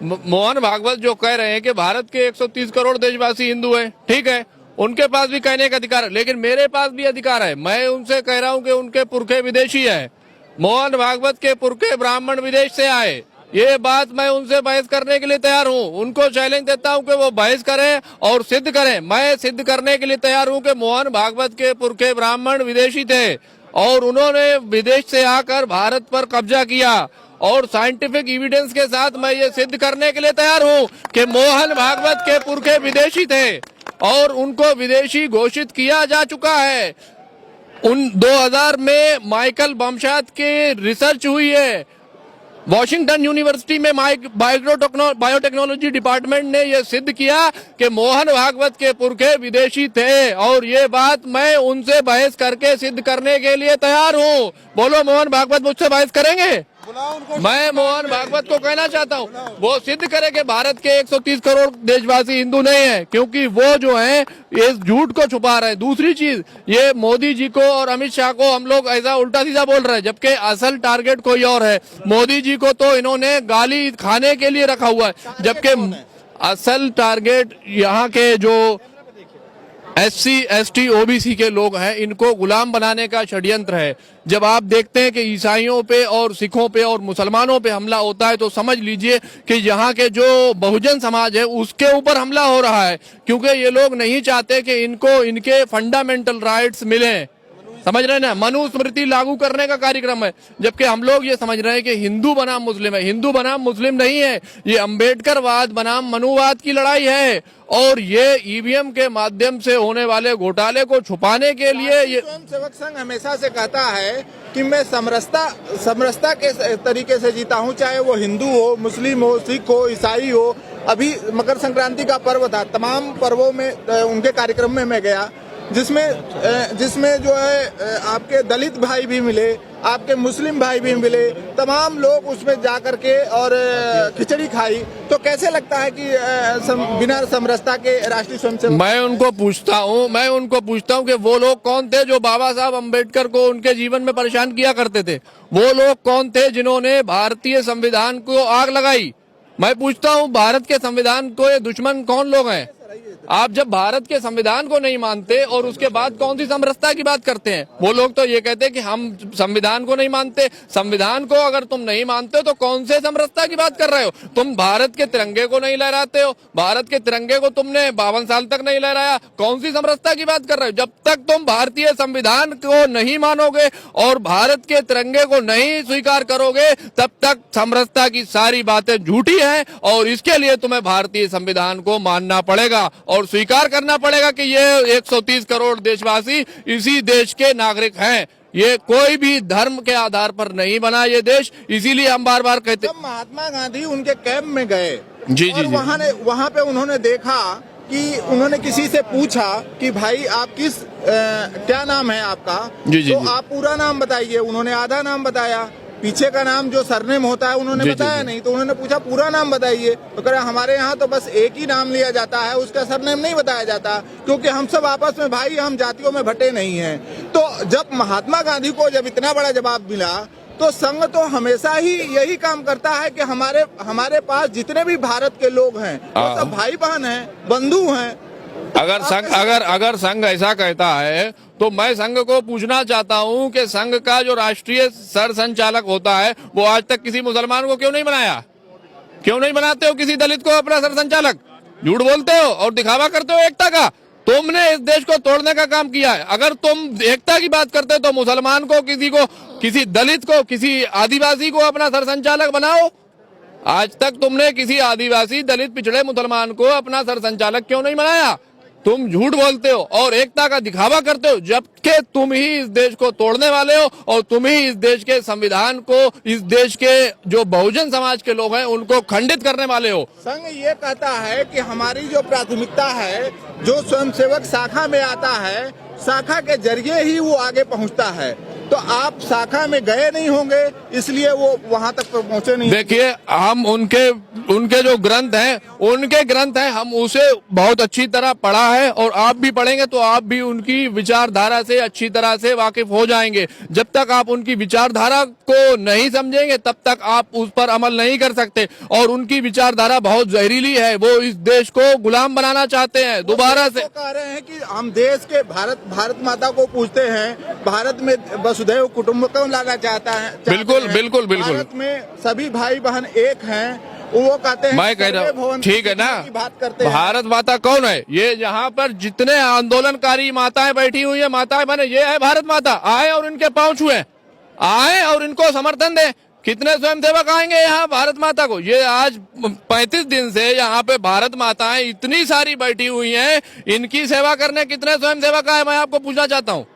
मोहन भागवत जो कह रहे हैं कि भारत के 130 करोड़ देशवासी हिंदू हैं, ठीक है, उनके पास भी कहने का अधिकार है, लेकिन मेरे पास भी अधिकार है। मैं उनसे कह रहा हूं कि उनके पुरखे विदेशी हैं। मोहन भागवत के पुरखे ब्राह्मण विदेश से आए, ये बात मैं उनसे बहस करने के लिए तैयार हूं। उनको चैलेंज देता हूं कि वो बहस करें और सिद्ध करें। मैं सिद्ध करने के लिए तैयार हूं कि मोहन भागवत के पुरखे ब्राह्मण विदेशी थे और उन्होंने विदेश से आकर भारत पर कब्जा किया, और साइंटिफिक एविडेंस के साथ मैं ये सिद्ध करने के लिए तैयार हूं कि मोहन भागवत के पुरखे विदेशी थे और उनको विदेशी घोषित किया जा चुका है। उन 2000 में माइकल बमशाद की रिसर्च हुई है, वॉशिंगटन यूनिवर्सिटी में बायोटेक्नोलॉजी डिपार्टमेंट ने यह सिद्ध किया कि मोहन भागवत के पुरखे विदेशी थे, और ये बात मैं उनसे बहस करके सिद्ध करने के लिए तैयार हूं। बोलो, मोहन भागवत मुझसे बहस करेंगे? मैं मोहन भागवत को कहना चाहता हूं, वो सिद्ध करे कि भारत के 130 करोड़ देशवासी हिंदू नहीं है, क्योंकि वो जो है इस झूठ को छुपा रहे हैं। दूसरी चीज, ये मोदी जी को और अमित शाह को हम लोग ऐसा उल्टा सीधा बोल रहे हैं, जबकि असल टारगेट कोई और है। मोदी जी को तो इन्होंने गाली खाने के लिए रखा हुआ है, जबकि असल टारगेट यहाँ के जो SC, ST, OBC के लोग हैं, इनको गुलाम बनाने का षड्यंत्र है। जब आप देखते हैं कि ईसाइयों पे और सिखों पे और मुसलमानों पे हमला होता है, तो समझ लीजिए कि यहाँ के जो बहुजन समाज है उसके ऊपर हमला हो रहा है, क्योंकि ये लोग नहीं चाहते कि इनको इनके फंडामेंटल राइट्स मिलें। समझ रहे हैं ना, मनुस्मृति लागू करने का कार्यक्रम है, जबकि हम लोग ये समझ रहे हैं कि हिंदू बनाम मुस्लिम है। हिंदू बनाम मुस्लिम नहीं है, ये अम्बेडकरवाद बनाम मनुवाद की लड़ाई है, और ये EVM के माध्यम से होने वाले घोटाले को छुपाने के लिए ये स्वयंसेवक संघ हमेशा से कहता है कि मैं समरसता के तरीके से जीता हूं, चाहे वो हिंदू हो, मुस्लिम हो, सिख हो, ईसाई हो। अभी मकर संक्रांति का पर्व था, तमाम पर्वों में उनके कार्यक्रम में मैं गया, जिसमें जो है आपके दलित भाई भी मिले, आपके मुस्लिम भाई भी मिले, तमाम लोग उसमें जाकर के और खिचड़ी खाई। तो कैसे लगता है कि बिना समरसता के राष्ट्रीय स्वयंसेवक? मैं उनको पूछता हूं कि वो लोग कौन थे जो बाबा साहब अम्बेडकर को उनके जीवन में परेशान किया करते थे? वो लोग कौन थे जिन्होंने भारतीय संविधान को आग लगाई? मैं पूछता हूं, भारत के संविधान को ये दुश्मन कौन लोग हैं? आप जब भारत के संविधान को नहीं मानते और उसके बाद कौन सी समरसता की बात करते हैं? वो लोग तो ये कहते हैं कि हम संविधान को नहीं मानते। संविधान को अगर तुम नहीं मानते तो कौन से समरसता की बात कर रहे हो? तुम भारत के तिरंगे को नहीं लहराते हो, भारत के तिरंगे को तुमने 52 साल तक नहीं लहराया, कौन सी समरसता की बात कर रहे हो? जब तक तुम भारतीय संविधान को नहीं मानोगे और भारत के तिरंगे को नहीं स्वीकार करोगे, तब तक समरसता की सारी बातें झूठी हैं, और इसके लिए तुम्हें भारतीय संविधान को मानना पड़ेगा और स्वीकार करना पड़ेगा कि ये 130 करोड़ देशवासी इसी देश के नागरिक हैं। ये कोई भी धर्म के आधार पर नहीं बना ये देश, इसीलिए हम बार बार कहते। जब महात्मा गांधी उनके कैंप में गए, जी, वहाँ पे उन्होंने देखा कि उन्होंने किसी से पूछा कि भाई आप क्या नाम है आपका? तो आप पूरा नाम बताइए। उन्होंने आधा नाम बताया, पीछे का नाम जो सरनेम होता है उन्होंने बताया नहीं। तो उन्होंने पूछा पूरा नाम बताइए, तो कह रहा हमारे यहाँ तो बस एक ही नाम लिया जाता है, उसका सरनेम नहीं बताया जाता, क्योंकि हम सब आपस में भाई, हम जातियों में बटे नहीं हैं। तो जब महात्मा गांधी को जब इतना बड़ा जवाब मिला, तो संघ तो हमेशा ही यही काम करता है कि हमारे पास जितने भी भारत के लोग हैं वो सब भाई बहन हैं, बंधु हैं। अगर संघ ऐसा कहता है तो मैं संघ को पूछना चाहता हूं कि संघ का जो राष्ट्रीय सर संचालक होता है वो आज तक किसी मुसलमान को क्यों नहीं बनाया? क्यों नहीं बनाते हो किसी दलित को अपना सर संचालक? झूठ बोलते हो और दिखावा करते हो एकता का। तुमने इस देश को तोड़ने का काम किया है। अगर तुम एकता की बात करते तो मुसलमान को, किसी दलित को, किसी आदिवासी को अपना सर संचालक बनाओ। आज तक तुमने किसी आदिवासी, दलित, पिछड़े मुसलमान को अपना सर संचालक क्यों नहीं बनाया? तुम झूठ बोलते हो और एकता का दिखावा करते हो, जबकि तुम ही इस देश को तोड़ने वाले हो और तुम ही इस देश के संविधान को, इस देश के जो बहुजन समाज के लोग हैं उनको खंडित करने वाले हो। संघ ये कहता है कि हमारी जो प्राथमिकता है, जो स्वयंसेवक शाखा में आता है, शाखा के जरिए ही वो आगे पहुंचता है। तो आप शाखा में गए नहीं होंगे, इसलिए वो वहां तक पहुंचे नहीं। देखिए, हम उनके जो ग्रंथ हैं हम उसे बहुत अच्छी तरह पढ़ा है, और आप भी पढ़ेंगे तो आप भी उनकी विचारधारा से अच्छी तरह से वाकिफ हो जाएंगे। जब तक आप उनकी विचारधारा को नहीं समझेंगे तब तक आप उस पर अमल नहीं कर सकते। और उनकी विचारधारा बहुत जहरीली है, वो इस देश को गुलाम बनाना चाहते हैं दोबारा से। कह रहे हैं कि हम देश के भारत माता को पूछते हैं, भारत में वसुधैव कुटुंबकम लाना चाहता है। बिल्कुल बिल्कुल बिल्कुल। भारत में सभी भाई बहन एक हैं, वो कहते हैं। मैं कह रहा हूँ, ठीक है ना, बात करते हैं। भारत माता कौन है? ये यहाँ पर जितने आंदोलनकारी माताएं बैठी हुई है, माताएं बने, ये है भारत माता। आए और इनके पांव छुए, आए और इनको समर्थन दें। कितने स्वयंसेवक आएंगे यहाँ भारत माता को? ये आज 35 दिन से यहाँ पे भारत माताएं इतनी सारी बैठी हुई हैं, इनकी सेवा करने कितने स्वयंसेवक आए, मैं आपको पूछना चाहता हूँ।